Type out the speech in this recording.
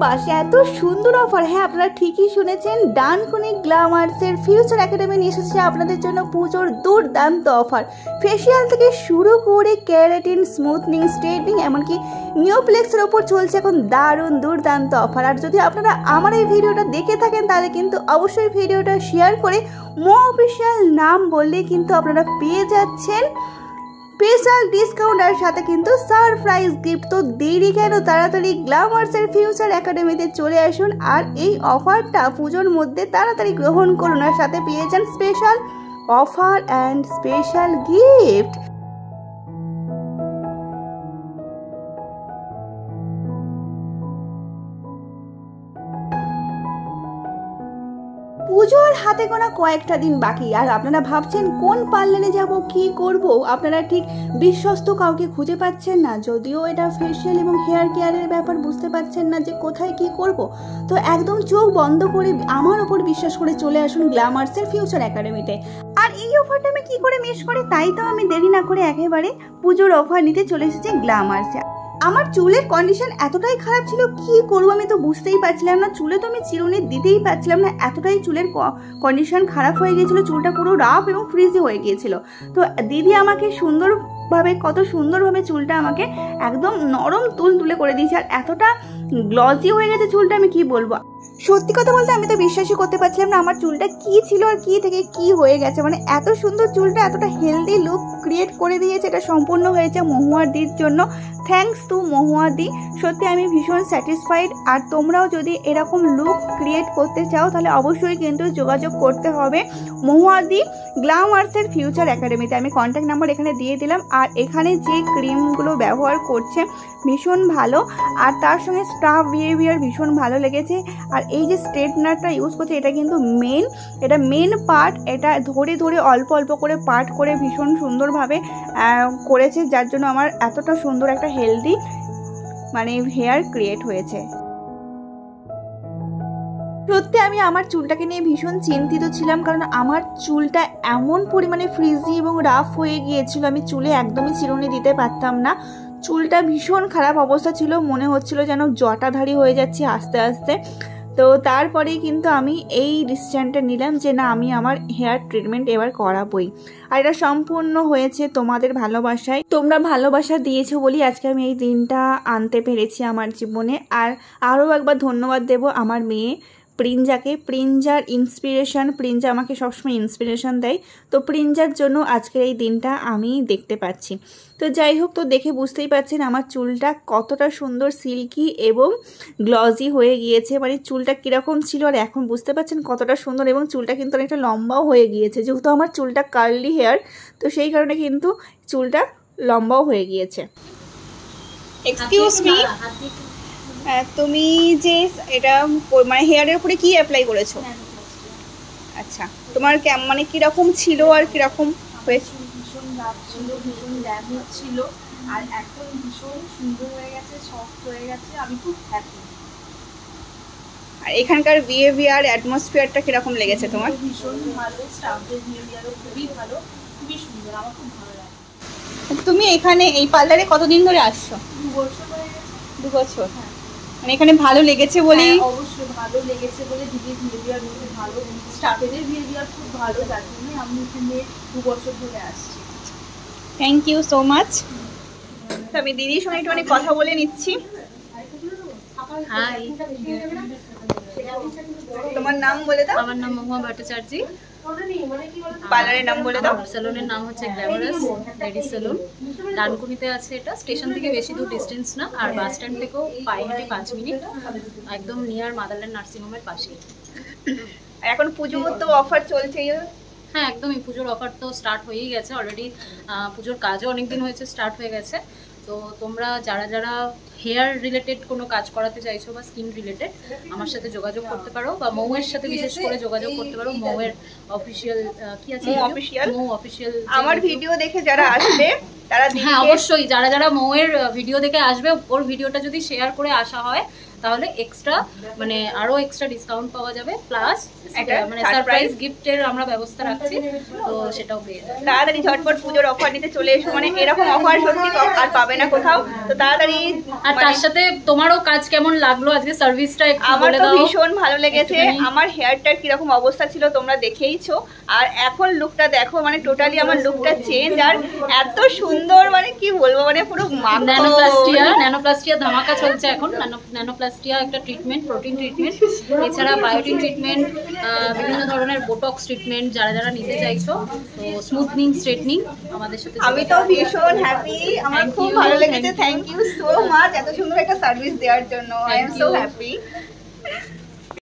বাস এত সুন্দর অফার। হ্যাঁ, আপনারা ঠিকই শুনেছেন, ডানকুনি গ্ল্যামার্সের ফিউচার একাডেমি নিয়ে এসেছে আপনাদের জন্য পুজোর দুর্দান্ত অফার। ফেসিয়াল থেকে শুরু করে ক্যারাটিন, স্মুথনিং, স্ট্রেটনিং, এমনকি নিউপ্লেক্সের ওপর চলছে এখন দারুণ দুর্দান্ত অফার। আর যদি আপনারা আমার এই ভিডিওটা দেখে থাকেন তাহলে কিন্তু অবশ্যই ভিডিওটা শেয়ার করে মো অফিসিয়াল নাম বললেই কিন্তু আপনারা পেয়ে যাচ্ছেন স্পেশাল ডিসকাউন্ট আর সাথে কিন্তু সারপ্রাইজ গিফট। তো দেরি কেন, তাড়াতাড়ি গ্ল্যামার্সের ফিউচার একাডেমিতে চলে আসুন আর এই অফারটা পুজোর মধ্যে তাড়াতাড়ি গ্রহণ করুন আর সাথে পেয়ে যান special offer and special gift. পুজোর হাতে গোনা কয়েকটা দিন বাকি, আর আপনারা ভাবছেন কোন পার্লারে যাব, কি করব। আপনারা ঠিক বিশ্বস্ত কাউকে খুঁজে পাচ্ছেন না, যদিও এটা ফেসিয়াল এবং হেয়ার কেয়ারের ব্যাপার, বুঝতে পারছেন না যে কোথায় কি করব। তো একদম চোখ বন্ধ করে আমার ওপর বিশ্বাস করে চলে আসুন গ্ল্যামার্সের ফিউচার একাডেমিতে। আর এই অফারটা আমি কি করে মিস করি, তাই তো আমি দেরি না করে একেবারে পুজোর অফার নিতে চলে এসেছি গ্ল্যামার্সে। আমার চুলের কন্ডিশন এতটাই খারাপ ছিল, কি করবো আমি তো বুঝতেই পারছিলাম না। চুলে তো আমি চিরুনি দিতেই পারছিলাম না, এতটাই চুলের কন্ডিশন খারাপ হয়ে গিয়েছিল, চুলটা পুরো রাফ এবং ফ্রিজি হয়ে গিয়েছিল। তো দিদি আমাকে কত সুন্দরভাবে চুলটা আমাকে একদম নরম তুলে করে দিয়েছে, আর এতটা গ্লসি হয়ে গেছে চুলটা, আমি কি বলবো। সত্যি কথা বলতে আমি তো বিশ্বাসই করতে পারছিলাম না আমার চুলটা কি ছিল আর কি থেকে কি হয়ে গেছে। মানে এত সুন্দর চুলটা এতটা হেলদি লুক ক্রিয়েট করে দিয়েছে, এটা সম্পূর্ণ হয়েছে মহুয়ার দির জন্য। থ্যাঙ্কস টু মহুয়া দি, সত্যি আমি ভীষণ স্যাটিসফাইড। আর তোমরাও যদি এরকম লুক ক্রিয়েট করতে চাও তাহলে অবশ্যই কিন্তু যোগাযোগ করতে হবে মহুয়া দি গ্ল্যামার্সের ফিউচার একাডেমিতে। আমি কন্ট্যাক্ট নাম্বার এখানে দিয়ে দিলাম। আর এখানে যে ক্রিমগুলো ব্যবহার করছে ভীষণ ভালো, আর তার সঙ্গে স্টাফ বিহেভিয়ার ভীষণ ভালো লেগেছে। আর এই যে স্ট্রেটনারটা ইউজ করছে এটা কিন্তু মেন পার্ট, এটা ধরে ধরে অল্প অল্প করে পার্ট করে ভীষণ সুন্দরভাবে করেছে, যার জন্য আমার এতটা সুন্দর একটা হেলদি হেয়ার ক্রিয়েট হয়েছে। সত্যি আমি আমার চুলটাকে নিয়ে ভীষণ চিন্তিত ছিলাম, কারণ আমার চুলটা এমন পরিমাণে ফ্রিজি এবং রাফ হয়ে গিয়েছিল, আমি চুলে একদমই চিরুনি দিতে পারতাম না। চুলটা ভীষণ খারাপ অবস্থা ছিল, মনে হচ্ছিল যেন জটাধারী হয়ে যাচ্ছে আস্তে আস্তে। তো তারপরেই কিন্তু আমি এই ডিসিশনটা নিলাম যে না, আমি আমার হেয়ার ট্রিটমেন্ট এবার করাবই। আর এটা সম্পূর্ণ হয়েছে তোমাদের ভালোবাসায়, তোমরা ভালোবাসা দিয়েছো বলি আজকে আমি এই দিনটা আনতে পেরেছি আমার জীবনে। আর আরও একবার ধন্যবাদ দেব আমার মেয়ে প্রিঞ্জাকে, প্রিঞ্জার ইন্সপিরেশন, প্রিঞ্জা আমাকে সবসময় ইন্সপিরেশন দেয়। তো প্রিঞ্জার জন্য আজকের এই দিনটা আমি দেখতে পাচ্ছি। তো যাই হোক, তো দেখে বুঝতেই পারছেন আমার চুলটা কতটা সুন্দর সিল্কি এবং গ্লসি হয়ে গিয়েছে। মানে চুলটা কীরকম ছিল আর এখন বুঝতে পারছেন কতটা সুন্দর, এবং চুলটা কিন্তু অনেকটা লম্বাও হয়ে গিয়েছে। যেহেতু আমার চুলটা কার্লি হেয়ার, তো সেই কারণে কিন্তু চুলটা লম্বাও হয়ে গিয়েছে। এক্সকিউজ মি, তুমি যে এটা হেয়ারের উপরে কি অ্যাপ্লাই করেছো? আচ্ছা, তোমার কিরকম ছিল আর কিরকম হয়েছে? ভীষণ রাফ ছিল, ভীষণ ড্যামেজ ছিল, আর এখন ভীষণ সুন্দর হয়ে গেছে, সফট হয়ে গেছে, আমি খুব হ্যাপি। আর এখানকার বিহেভিয়ার, অ্যাটমসফিয়ারটা কিরকম লেগেছে তোমার? ভীষণ ভালো, স্টাফদের বিহেভিয়ারও খুবই ভালো, খুবই সুন্দর, আমার খুব ভালো লাগে। তুমি এখানে এই পার্লারে কতদিন ধরে আসছো? 2 বছর হয়ে গেছে। 2 বছর? হ্যাঁ। মানে এখানে ভালো লেগেছে বলেই? অবশ্যই ভালো লেগেছে বলে, দিদির বিহেভিয়ার খুব ভালো, স্টাফেদের বিহেভিয়ার খুব ভালো, যার জন্য আমি এখানে 2 বছর ধরে আসছি। Thank you so much. তো আমি দিদির সঙ্গে একটু কথা বলে নিচ্ছি। হাই, তোমার নাম বলে দাও। আমার নাম মহুয়া ভট্টাচার্য। পার্লারের নাম বলে দাও। সেলুনের নাম হচ্ছে গ্ল্যামারাস লেডিস সেলুন। ডানকুনিতে আছে, এটা স্টেশন থেকে বেশি দূর ডিস্টেন্স না, আর বাস স্ট্যান্ড থেকেও পায়ে হেঁটে 5 মিনিট, একদম নিয়ার মাদারল্যান্ড নার্সিংহোমের পাশেই। এখন পুজো তো অফার চলছে। হ্যাঁ, একদমই পুজোর অফার তো স্টার্ট হয়েই গেছে অলরেডি, পুজোর কাজও অনেকদিন হয়েছে, স্টার্ট হয়ে গেছে। তো তোমরা যারা যারা হেয়ার রিলেটেড কোনো কাজ করাতে চাইছো বা স্কিন রিলেটেড, আমার সাথে যোগাযোগ করতে পারো, বা মৌয়ের সাথে বিশেষ করে যোগাযোগ করতে পারো। মৌয়ের অফিসিয়াল কি আছে, মৌ অফিসিয়াল। আমার ভিডিও দেখে যারা আসবে তারা, হ্যাঁ অবশ্যই, যারা যারা মৌয়ের ভিডিও দেখে আসবে, ওর ভিডিওটা যদি শেয়ার করে আসা হয় তাহলে এক্সট্রা মানে আরও এক্সট্রা ডিসকাউন্ট পাওয়া যাবে, প্লাস একটা মানে surprise সারপ্রাইজ গিফটের আমরা ব্যবস্থা রাখছি, তো সেটাও পেয়ে যাবে। তাড়াতাড়ি ঝটপট পুজোর অফার নিতে চলে এসো, মানে এরকম অফার সত্যি আর পাবে না কোথাও। তো তাড়াতাড়ি। আর তার সাথে তোমারও কাজ কেমন লাগলো আজকে, সার্ভিসটা একটু আমার বলে তো দাও। ভীষণ ভালো লেগেছে। আমার হেয়ারটার কিরকম অবস্থা ছিল তোমরা দেখেইছো, আর এখন লুকটা দেখো, মানে টোটালি আমার লুকটা চেঞ্জ। আর এত সুন্দর, মানে কি বলবো, মানে পুরো ন্যানোপ্লাস্টিয়া ধামাকা চলছে এখন। ন্যানোপ্লাস্টিয়া একটা ট্রিটমেন্ট, প্রোটিন ট্রিটমেন্ট, এছাড়া বায়োটিন ট্রিটমেন্ট, বিভিন্ন ধরনের বোটক্স ট্রিটমেন্ট যারা যারা নিতে চাইছো, তো স্মুথনিং, স্ট্রেটনিং আমাদের সাথে। আমি তো ভীষণ হ্যাপি, আমার খুব ভালো লেগেছে। থ্যাংক ইউ সো মাচ এত সুন্দর একটা সার্ভিস দেওয়ার জন্য। I am so happy.